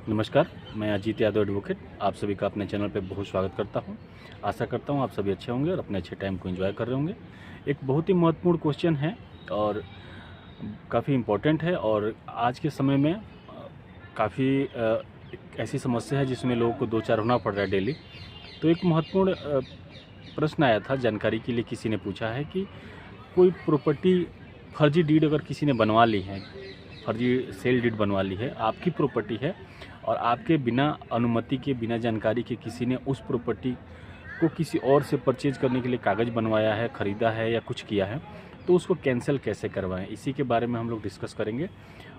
नमस्कार, मैं अजीत यादव एडवोकेट आप सभी का अपने चैनल पे बहुत स्वागत करता हूं। आशा करता हूं आप सभी अच्छे होंगे और अपने अच्छे टाइम को एंजॉय कर रहे होंगे। एक बहुत ही महत्वपूर्ण क्वेश्चन है और काफ़ी इम्पोर्टेंट है और आज के समय में काफ़ी एक ऐसी समस्या है जिसमें लोगों को दो चार होना पड़ रहा है डेली। तो एक महत्वपूर्ण प्रश्न आया था, जानकारी के लिए किसी ने पूछा है कि कोई प्रॉपर्टी फर्जी डीड अगर किसी ने बनवा ली है, फर्जी सेल डीड बनवा ली है, आपकी प्रॉपर्टी है और आपके बिना अनुमति के, बिना जानकारी के किसी ने उस प्रॉपर्टी को किसी और से परचेज करने के लिए कागज़ बनवाया है, ख़रीदा है या कुछ किया है, तो उसको कैंसिल कैसे करवाएं, इसी के बारे में हम लोग डिस्कस करेंगे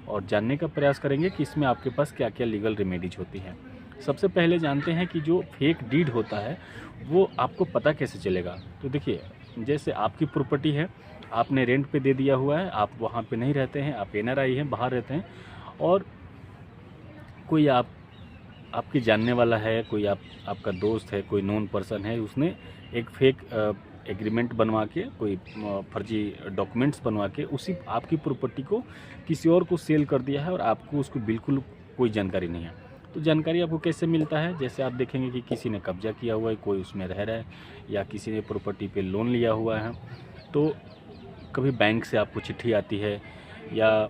और जानने का प्रयास करेंगे कि इसमें आपके पास क्या क्या लीगल रेमेडीज होती हैं। सबसे पहले जानते हैं कि जो फेक डीड होता है वो आपको पता कैसे चलेगा। तो देखिए, जैसे आपकी प्रॉपर्टी है, आपने रेंट पे दे दिया हुआ है, आप वहाँ पे नहीं रहते हैं, आप एनआरआई हैं, बाहर रहते हैं और कोई आपके जानने वाला है, कोई आपका दोस्त है, कोई नोन पर्सन है, उसने एक फेक एग्रीमेंट बनवा के, कोई फर्जी डॉक्यूमेंट्स बनवा के उसी आपकी प्रॉपर्टी को किसी और को सेल कर दिया है और आपको उसको बिल्कुल कोई जानकारी नहीं है। तो जानकारी आपको कैसे मिलता है? जैसे आप देखेंगे कि किसी ने कब्जा किया हुआ है, कोई उसमें रह रहा है या किसी ने प्रॉपर्टी पे लोन लिया हुआ है, तो कभी बैंक से आपको चिट्ठी आती है या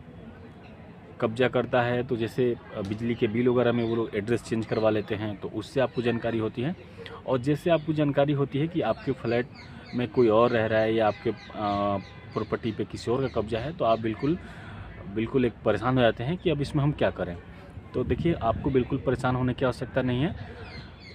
कब्जा करता है तो जैसे बिजली के बिल वगैरह में वो लोग एड्रेस चेंज करवा लेते हैं, तो उससे आपको जानकारी होती है। और जैसे आपको जानकारी होती है कि आपके फ्लैट में कोई और रह रहा है या आपके प्रॉपर्टी पे किसी और का कब्जा है, तो आप बिल्कुल एक परेशान हो जाते हैं कि अब इसमें हम क्या करें। तो देखिए, आपको बिल्कुल परेशान होने की आवश्यकता नहीं है।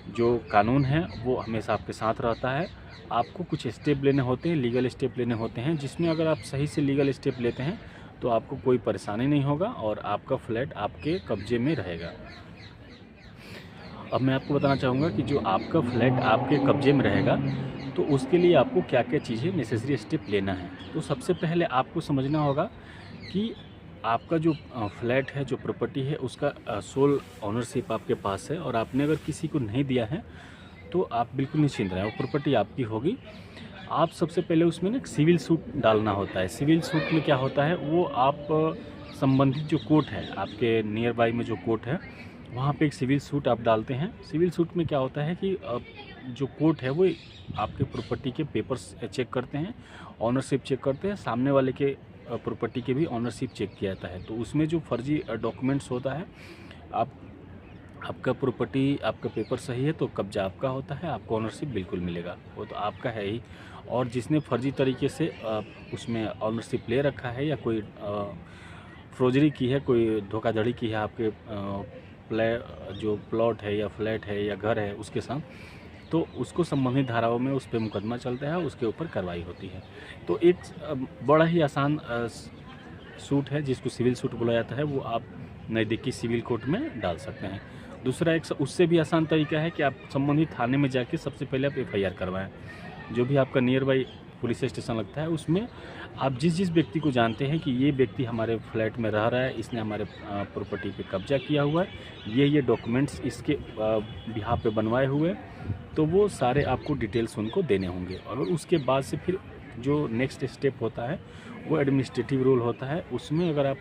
जो कानून है वो हमेशा आपके साथ रहता है। आपको कुछ स्टेप लेने होते हैं, लीगल स्टेप लेने होते हैं, जिसमें अगर आप सही से लीगल स्टेप लेते हैं तो आपको कोई परेशानी नहीं होगा और आपका फ्लैट आपके कब्जे में रहेगा। अब मैं आपको बताना चाहूँगा कि जो आपका फ्लैट आपके कब्जे में रहेगा, तो उसके लिए आपको क्या क्या चीज़ें नेसेसरी स्टेप लेना है। तो सबसे पहले आपको समझना होगा कि आपका जो फ्लैट है, जो प्रॉपर्टी है, उसका सोल ऑनरशिप आपके पास है और आपने अगर किसी को नहीं दिया है तो आप बिल्कुल निश्चिंत रहें, वो प्रॉपर्टी आपकी होगी। आप सबसे पहले उसमें ना एक सिविल सूट डालना होता है। सिविल सूट में क्या होता है, वो आप संबंधित जो कोर्ट है, आपके नियर बाई में जो कोर्ट है, वहाँ पे एक सिविल सूट आप डालते हैं। सिविल सूट में क्या होता है कि जो कोर्ट है वो आपके प्रॉपर्टी के पेपर्स चेक करते हैं, ऑनरशिप चेक करते हैं, सामने वाले के प्रॉपर्टी के भी ऑनरशिप चेक किया जाता है। तो उसमें जो फर्जी डॉक्यूमेंट्स होता है, आपका प्रॉपर्टी, आपका पेपर सही है तो कब्जा आपका होता है, आपको ऑनरशिप बिल्कुल मिलेगा, वो तो आपका है ही। और जिसने फर्जी तरीके से उसमें ऑनरशिप ले रखा है या कोई फ्रोजरी की है, कोई धोखाधड़ी की है आपके जो प्लॉट है या फ्लैट है या घर है उसके साथ, तो उसको संबंधित धाराओं में उस पर मुकदमा चलता है, उसके ऊपर कार्रवाई होती है। तो एक बड़ा ही आसान सूट है जिसको सिविल सूट बोला जाता है, वो आप नज़दीकी सिविल कोर्ट में डाल सकते हैं। दूसरा एक उससे भी आसान तरीका है कि आप संबंधित थाने में जाके सबसे पहले आप एफआईआर करवाएं। जो भी आपका नियर बाई पुलिस स्टेशन लगता है, उसमें आप जिस व्यक्ति को जानते हैं कि ये व्यक्ति हमारे फ्लैट में रह रहा है, इसने हमारे प्रॉपर्टी पे कब्जा किया हुआ है, ये डॉक्यूमेंट्स इसके बिहाफ पे बनवाए हुए, तो वो सारे आपको डिटेल्स उनको देने होंगे। और उसके बाद से फिर जो नेक्स्ट स्टेप होता है वो एडमिनिस्ट्रेटिव रूल होता है। उसमें अगर आप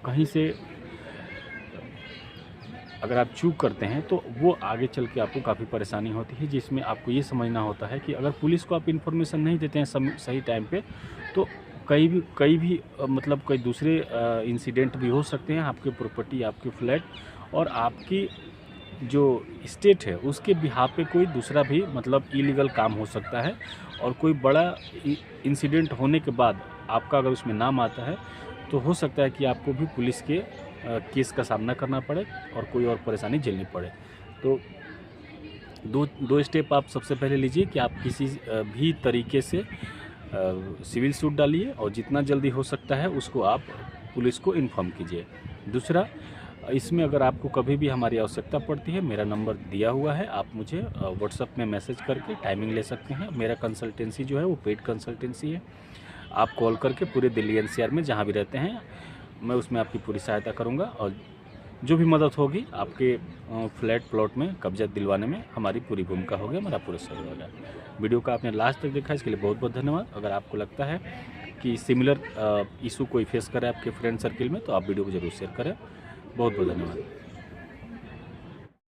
कहीं से अगर आप चूक करते हैं तो वो आगे चल के आपको काफ़ी परेशानी होती है, जिसमें आपको ये समझना होता है कि अगर पुलिस को आप इन्फॉर्मेशन नहीं देते हैं सही टाइम पे, तो कई दूसरे इंसिडेंट भी हो सकते हैं आपके प्रॉपर्टी, आपके फ्लैट और आपकी जो स्टेट है उसके बिहाफ पे कोई दूसरा भी इलीगल काम हो सकता है। और कोई बड़ा इंसिडेंट होने के बाद आपका अगर उसमें नाम आता है तो हो सकता है कि आपको भी पुलिस के केस का सामना करना पड़े और कोई और परेशानी झेलनी पड़े। तो दो स्टेप आप सबसे पहले लीजिए कि आप किसी भी तरीके से सिविल सूट डालिए और जितना जल्दी हो सकता है उसको आप पुलिस को इन्फॉर्म कीजिए। दूसरा, इसमें अगर आपको कभी भी हमारी आवश्यकता पड़ती है, मेरा नंबर दिया हुआ है, आप मुझे व्हाट्सएप में मैसेज करके टाइमिंग ले सकते हैं। मेरा कंसल्टेंसी जो है वो पेड कंसल्टेंसी है। आप कॉल करके पूरे दिल्ली एनसीआर में जहाँ भी रहते हैं, मैं उसमें आपकी पूरी सहायता करूंगा और जो भी मदद होगी आपके फ्लैट प्लॉट में कब्जा दिलवाने में हमारी पूरी भूमिका होगी, हमारा पूरा सहयोग होगा। वीडियो का आपने लास्ट तक देखा, इसके लिए बहुत बहुत धन्यवाद। अगर आपको लगता है कि सिमिलर इशू कोई फेस करे आपके फ्रेंड सर्किल में, तो आप वीडियो को जरूर शेयर करें। बहुत बहुत धन्यवाद।